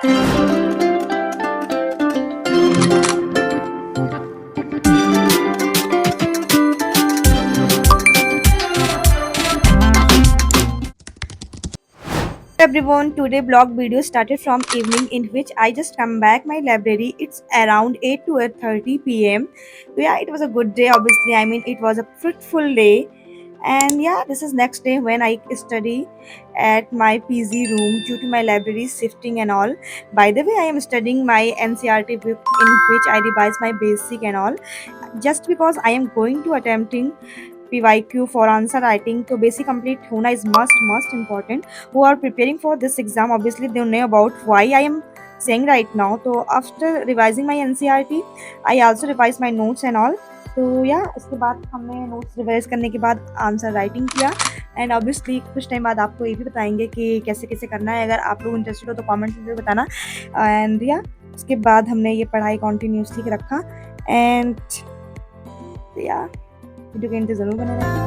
Everyone, today blog video started from evening in which I just come back my library. It's around 8 to 8:30 p.m. Yeah, it was a good day. Obviously, I mean it was a fruitful day, and yeah, this is next day when I study at my PZ room due to my library shifting and all. By the way, I am studying my NCRT book in which I revise my basic and all just because I am going to attempting PYQ for answer writing. तो basic complete होना is must important. Who are preparing for this exam obviously they know about why I am saying right now. तो after revising my NCRT I also revise my notes and all. तो या इसके बाद हमने notes revise करने के बाद answer writing किया एंड ऑब्वियसली कुछ टाइम बाद आपको ये भी बताएंगे कि कैसे कैसे करना है। अगर आप लोग इंटरेस्टेड हो तो कमेंट में बताना। एंड या उसके बाद हमने ये पढ़ाई कॉन्टिन्यूसली रखा एंड या वीडियो के एंड तक ज़रूर बने रहें।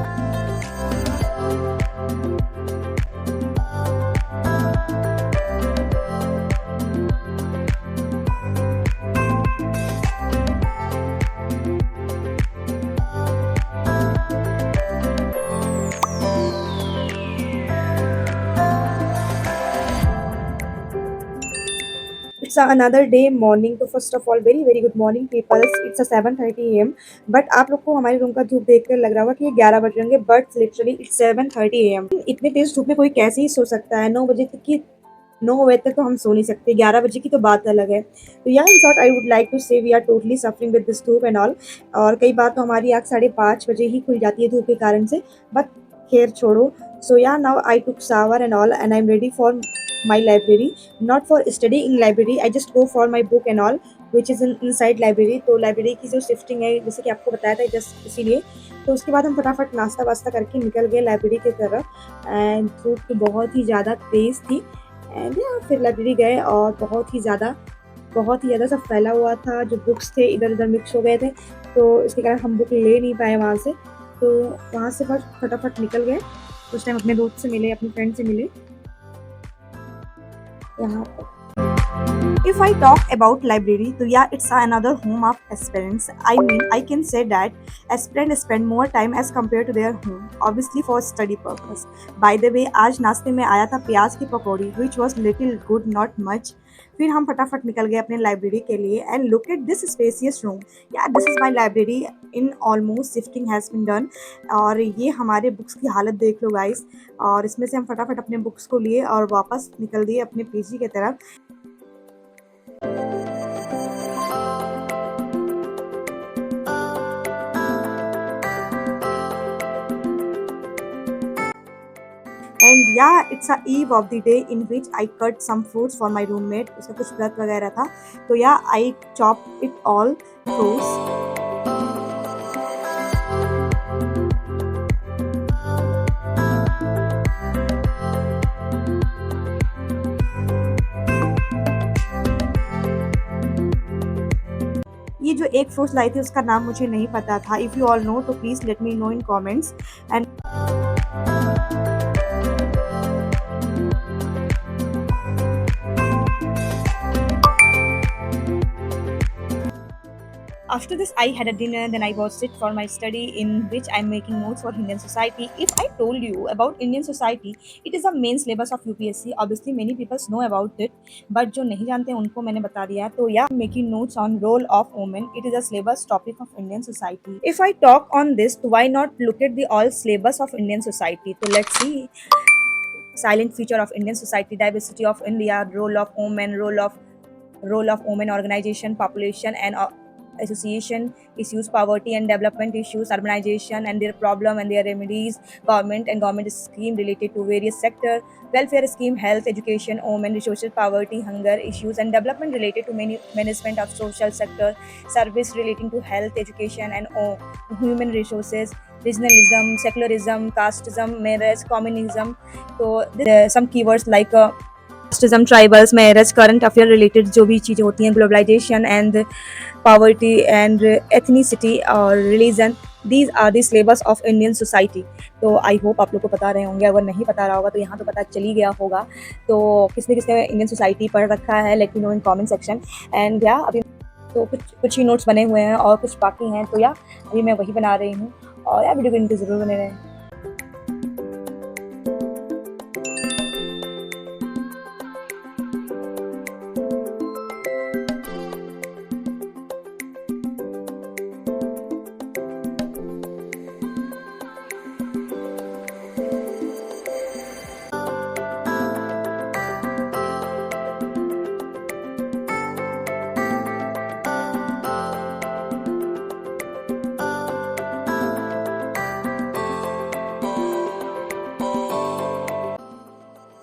It's another day morning. तो first of all very good morning peoples. It's a 7:30 AM। But आप लोग को हमारे रूम का धूप देखकर लग रहा होगा कि ये 11 बज होंगे, बट लिटरली इट्स 7:30 AM। इतने तेज धूप में कोई कैसे ही सो सकता है? 9 बजे तक की 9 बजे तक तो हम सो नहीं सकते, 11 बजे की तो बात अलग है। तो yeah in short I would like to say we are totally suffering with this धूप एंड ऑल। और कई बार तो हमारी आँख 5:30 बजे ही खुल जाती है धूप के कारण से। बट खैर छोड़ो। सो या now I took shower and all and I am ready for my library, not for study in library. I just go for my book and all which is inside library. तो library की जो shifting है जैसे कि आपको बताया था just इसीलिए। तो उसके बाद हम फटाफट नाश्ता वास्ता करके निकल गए लाइब्रेरी की तरफ एंड धूप तो बहुत ही ज़्यादा तेज़ थी एंड फिर लाइब्रेरी गए और बहुत ही ज़्यादा सब फैला हुआ था। जो बुक्स थे इधर उधर मिक्स हो गए थे तो इसके कारण हम बुक ले नहीं पाए वहाँ से। तो वहाँ से फटाफट निकल गए। उस टाइम अपने दोस्त से मिले, अपने फ्रेंड से मिले यहाँ पर। If I talk about library, तो yeah, it's another home of aspirants. I mean, I can say that aspirants spend more time as compared to their home, obviously for study purpose. By the way, आज नाश्ते में आया था प्याज की पकौड़ी, which was little good, not much. फिर हम फटाफट निकल गए अपने लाइब्रेरी के लिए and look at this spacious room. Yeah this is my library in almost shifting has been done. और ये हमारे बुक्स की हालत देख लो गाइस। और इसमें से हम फटाफट अपने बुक्स को लिए और वापस निकल दिए अपने पीजी की तरफ। And yeah it's a eve of the day in which I cut some fruits for my roommate. उसका कुछ व्रत वगैरह था तो yeah I chop it all fruits. ये जो एक फ्रूट्स लाई थी उसका नाम मुझे नहीं पता था। इफ़ यू ऑल नो तो please let me know in comments and after this I had a dinner, then I was sit for my study in which I'm making notes for Indian society. If I told you about Indian society, it is a main syllabus of UPSC. Obviously many people know about it, but जो नहीं जानते हैं उनको मैंने बता दिया। तो yeah, I'm making notes on role of women. It is a syllabus topic of Indian society. If I talk on this, why not look at the all syllabus of Indian society? So let's see. Silent feature of Indian society, diversity of India, role of women organization, population and association issues, poverty and development issues, urbanization and their problem and their remedies, government and government scheme related to various sector, welfare scheme, health, education, women resources, poverty, hunger issues and development related to management of social sector, service relating to health, education and human resources, regionalism, secularism, casteism, marriage, communism. So there are some keywords like casteism, tribals, marriage, current affair related जो भी चीज़ें होती हैं, globalisation and poverty and ethnicity और religion, these are the syllabus of Indian society. तो I hope आप लोग को पता रहे होंगे, अगर नहीं पता रहा होगा तो यहाँ तो पता चल ही गया होगा। तो किसने किसने इंडियन सोसाइटी पढ़ रखा है, late me know in comment section. And या अभी तो कुछ कुछ ही नोट्स बने हुए हैं और कुछ बाकी हैं, तो या अभी मैं वही बना रही हूँ। और यार वीडियो को इनके ज़रूर बने रहें।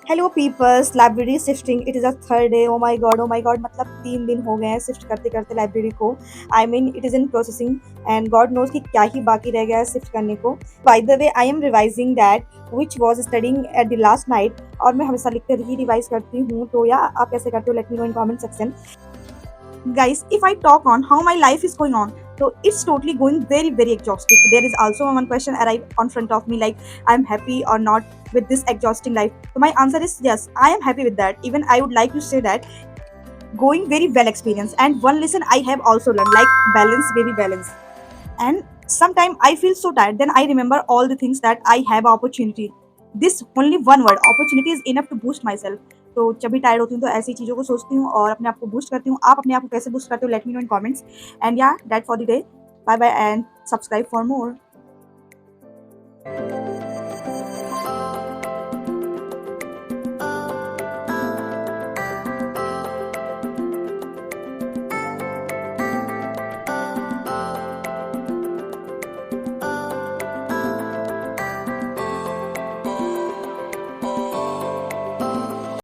Hello peoples, library shifting it is a third day. Oh my God, मतलब 3 दिन हो गए हैं शिफ्ट करते करते लाइब्रेरी को। I mean it is in processing and God knows कि क्या ही बाकी रह गया है शिफ्ट करने को। By the way I am revising that which was studying at the last night, और मैं हमेशा लिख कर ही रिवाइज करती हूँ। तो या आप कैसे करते हो, let me know in comment section. Guys, if I talk on how my life is going on, so it's totally going very exhausting. There is also one question arrive on front of me, like I'm happy or not with this exhausting life. So my answer is yes, I am happy with that. Even I would like to say that going very well experience, and one lesson I have also learned, like balance, baby balance. And sometimes I feel so tired, then I remember all the things that I have opportunity. This only one word opportunity is enough to boost myself. तो जब भी tired होती हूँ तो ऐसी चीज़ों को सोचती हूँ और अपने आप को बूस्ट करती हूँ। आप अपने आप को कैसे बूस्ट करते हो, let me know in comments. And yeah that for the day, bye bye and subscribe for more.